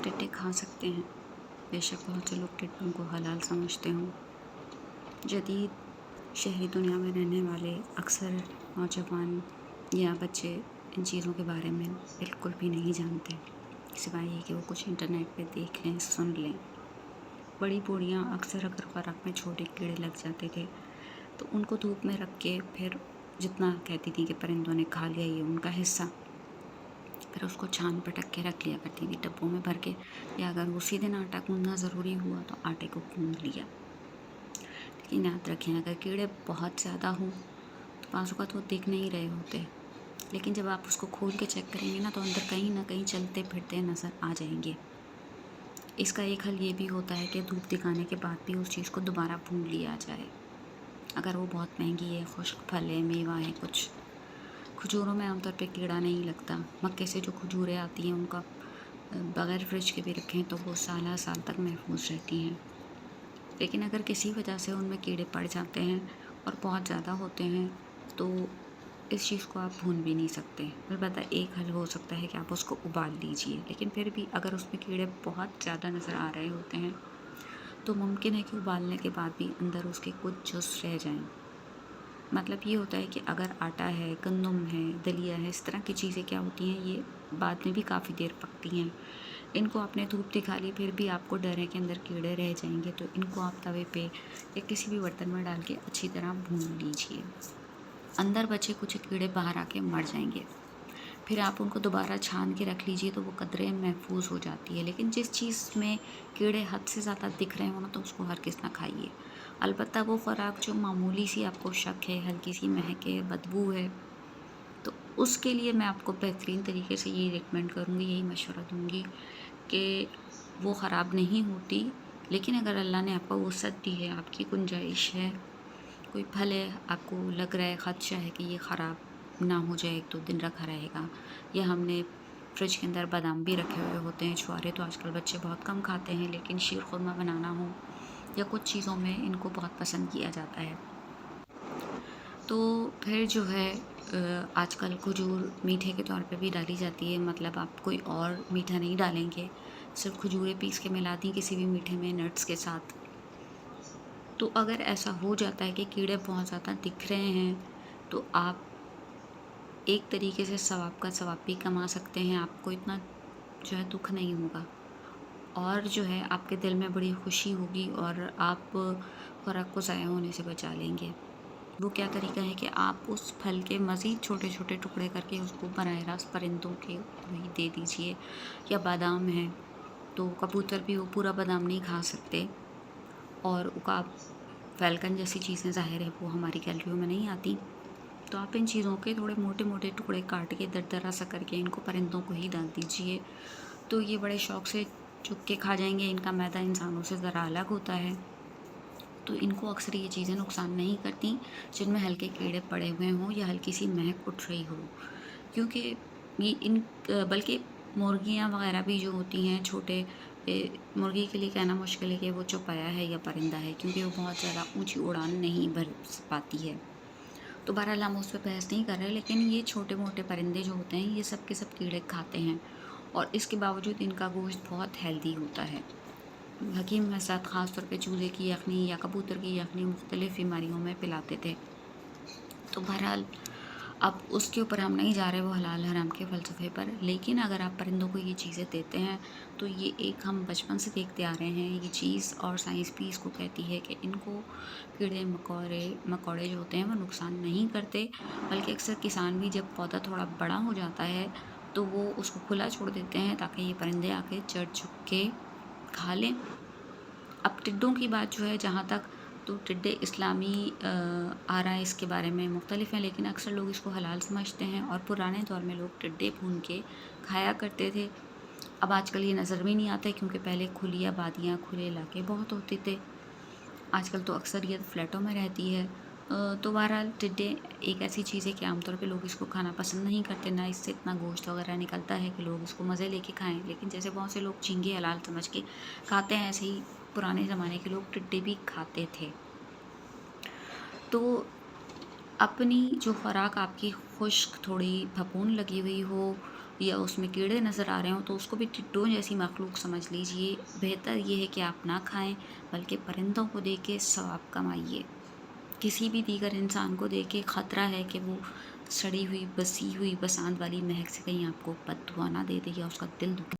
ٹڈے کھا سکتے ہیں۔ بے شک بہت سے لوگ ٹڈوں کو حلال سمجھتے ہوں۔ جدید شہری دنیا میں رہنے والے اکثر نوجوان یا بچے ان چیزوں کے بارے میں بالکل بھی نہیں جانتے، سوائے یہ کہ وہ کچھ انٹرنیٹ پہ دیکھ لیں، سن لیں۔ بڑی بوڑھیاں اکثر اگر خوراک میں چھوٹے کیڑے لگ جاتے تھے تو ان کو دھوپ میں رکھ کے پھر جتنا کہتی تھی کہ پرندوں نے کھا لیا یہ ان کا حصہ، پھر اس کو چھان پٹک کے رکھ لیا کرتی تھی ڈبوں میں بھر کے، یا اگر اسی دن آٹا گوندنا ضروری ہوا تو آٹے کو گوندھ لیا۔ لیکن یاد رکھیں اگر کیڑے بہت زیادہ ہوں تو بعض اوقات وہ دکھ نہیں رہے ہوتے، لیکن جب آپ اس کو کھول کے چیک کریں گے نا تو اندر کہیں نہ کہیں چلتے پھرتے نظر آ جائیں گے۔ اس کا ایک حل یہ بھی ہوتا ہے کہ دھوپ دکھانے کے بعد بھی اس چیز کو دوبارہ بھون لیا جائے۔ اگر وہ بہت مہنگی ہے، خشک پھل ہے، میوہ ہے کچھ، کھجوروں میں عام طور پہ کیڑا نہیں لگتا۔ مکے سے جو کھجوریں آتی ہیں ان کا بغیر فریج کے بھی رکھیں تو وہ سالہ سال تک محفوظ رہتی ہیں۔ لیکن اگر کسی وجہ سے ان میں کیڑے پڑ جاتے ہیں اور بہت زیادہ ہوتے ہیں تو اس چیز کو آپ بھون بھی نہیں سکتے۔ البتہ ایک حل ہو سکتا ہے کہ آپ اس کو ابال لیجئے، لیکن پھر بھی اگر اس میں کیڑے بہت زیادہ نظر آ رہے ہوتے ہیں تو ممکن ہے کہ ابالنے کے بعد بھی اندر اس کے کچھ جز رہ جائیں۔ مطلب یہ ہوتا ہے کہ اگر آٹا ہے، گندم ہے، دلیا ہے، اس طرح کی چیزیں کیا ہوتی ہیں یہ بعد میں بھی کافی دیر پکتی ہیں۔ ان کو آپ نے دھوپ دکھا لی پھر بھی آپ کو ڈر ہے کہ اندر کیڑے رہ جائیں گے، تو ان کو آپ توے پہ یا کسی بھی برتن میں ڈال کے اچھی طرح بھون لیجئے۔ اندر بچے کچھ کیڑے باہر آ کے مر جائیں گے، پھر آپ ان کو دوبارہ چھان کے رکھ لیجئے تو وہ قدرے محفوظ ہو جاتی ہے۔ لیکن جس چیز میں کیڑے حد سے زیادہ دکھ رہے ہوں نا تو اس کو ہرگز نہ کھائیے۔ البتہ وہ خوراک جو معمولی سی آپ کو شک ہے، ہلکی سی مہک ہے، بدبو ہے، تو اس کے لیے میں آپ کو بہترین طریقے سے یہی ریکمینڈ کروں گی، یہی مشورہ دوں گی کہ وہ خراب نہیں ہوتی، لیکن اگر اللہ نے آپ کو وسعت دی ہے، آپ کی گنجائش ہے، کوئی پھل ہے آپ کو لگ رہا ہے خدشہ ہے کہ یہ خراب نہ ہو جائے، ایک دو دن رکھا رہے گا، یا ہم نے فریج کے اندر بادام بھی رکھے ہوئے ہوتے ہیں، چھوارے تو آج کل بچے بہت کم کھاتے ہیں، لیکن شیر خورمہ بنانا ہو یا کچھ چیزوں میں ان کو بہت پسند کیا جاتا ہے، تو پھر جو ہے آج کل کھجور میٹھے کے طور پہ بھی ڈالی جاتی ہے۔ مطلب آپ کوئی اور میٹھا نہیں ڈالیں گے، صرف کھجوریں پیس کے ملا دیں کسی بھی میٹھے میں نٹس کے ساتھ۔ تو اگر ایسا ہو جاتا ہے کہ کیڑے بہت زیادہ دکھ رہے ہیں تو آپ ایک طریقے سے ثواب کا ثواب بھی کما سکتے ہیں، آپ کو اتنا جو ہے دکھ نہیں ہوگا، اور جو ہے آپ کے دل میں بڑی خوشی ہوگی اور آپ خوراک کو ضائع ہونے سے بچا لیں گے۔ وہ کیا طریقہ ہے کہ آپ اس پھل کے مزید چھوٹے چھوٹے ٹکڑے کر کے اس کو براہ راست پرندوں کے وہی دے دیجئے، یا بادام ہے تو کبوتر بھی وہ پورا بادام نہیں کھا سکتے، اور عقاب، فیلکن جیسی چیزیں ظاہر ہے وہ ہماری گیلریوں میں نہیں آتی، تو آپ ان چیزوں کے تھوڑے موٹے موٹے ٹکڑے کاٹ کے دردرا سا کر کے ان کو پرندوں کو ہی ڈال دیجئے، تو یہ بڑے شوق سے چک کے کھا جائیں گے۔ ان کا معدہ انسانوں سے ذرا الگ ہوتا ہے تو ان کو اکثر یہ چیزیں نقصان نہیں کرتی جن میں ہلکے کیڑے پڑے ہوئے ہوں یا ہلکی سی مہک اٹھ رہی ہو، کیونکہ بلکہ مرغیاں وغیرہ بھی جو ہوتی ہیں چھوٹے، مرغی کے لیے کہنا مشکل ہے کہ وہ چوپایا ہے یا پرندہ ہے، کیونکہ وہ بہت زیادہ اونچی اڑان نہیں بھر پاتی ہے۔ تو بہرحال ہم اس پہ بحث نہیں کر رہے، لیکن یہ چھوٹے موٹے پرندے جو ہوتے ہیں یہ سب کے سب کیڑے کھاتے ہیں، اور اس کے باوجود ان کا گوشت بہت ہیلدی ہوتا ہے۔ حکیم حضرات خاص طور پہ چوزے کی یخنی یا کبوتر کی یخنی مختلف بیماریوں میں پلاتے تھے۔ تو بہرحال اب اس کے اوپر ہم نہیں جا رہے وہ حلال حرام کے فلسفے پر، لیکن اگر آپ پرندوں کو یہ چیزیں دیتے ہیں تو یہ ایک ہم بچپن سے دیکھتے آ رہے ہیں یہ چیز، اور سائنس بھی اس کو کہتی ہے کہ ان کو کیڑے مکوڑے جو ہوتے ہیں وہ نقصان نہیں کرتے، بلکہ اکثر کسان بھی جب پودا تھوڑا بڑا ہو جاتا ہے تو وہ اس کو کھلا چھوڑ دیتے ہیں تاکہ یہ پرندے آ کے چڑھ چھپ کے کھا لیں۔ اب ٹڈوں کی بات جو ہے جہاں تک، تو ٹڈے اسلامی آراء اس کے بارے میں مختلف ہیں، لیکن اکثر لوگ اس کو حلال سمجھتے ہیں، اور پرانے دور میں لوگ ٹڈے بھون کے کھایا کرتے تھے۔ اب آج کل یہ نظر بھی نہیں آتا کیونکہ پہلے کھلی آبادیاں، کھلے علاقے بہت ہوتے تھے، آج کل تو اکثریت فلیٹوں میں رہتی ہے، تو بہرحال ٹڈے ایک ایسی چیز ہے کہ عام طور پہ لوگ اس کو کھانا پسند نہیں کرتے، نہ اس سے اتنا گوشت وغیرہ نکلتا ہے کہ لوگ اس کو مزے لے کے کھائیں، لیکن جیسے بہت سے لوگ جھینگے حلال سمجھ کے کھاتے ہیں ایسے ہی پرانے زمانے کے لوگ ٹڈے بھی کھاتے تھے۔ تو اپنی جو خوراک آپ کی خشک تھوڑی پھپھون لگی ہوئی ہو یا اس میں کیڑے نظر آ رہے ہوں تو اس کو بھی ٹڈوں جیسی مخلوق سمجھ لیجئے. بہتر یہ ہے کہ آپ نہ کھائیں بلکہ پرندوں کو دیکھ کے ثواب کمائیے. کسی بھی دیگر انسان کو دیکھ کے خطرہ ہے کہ وہ سڑی ہوئی بسی ہوئی بسانت والی مہک سے کہیں آپ کو بد دعا نہ دے دے یا اس کا دل دکھے.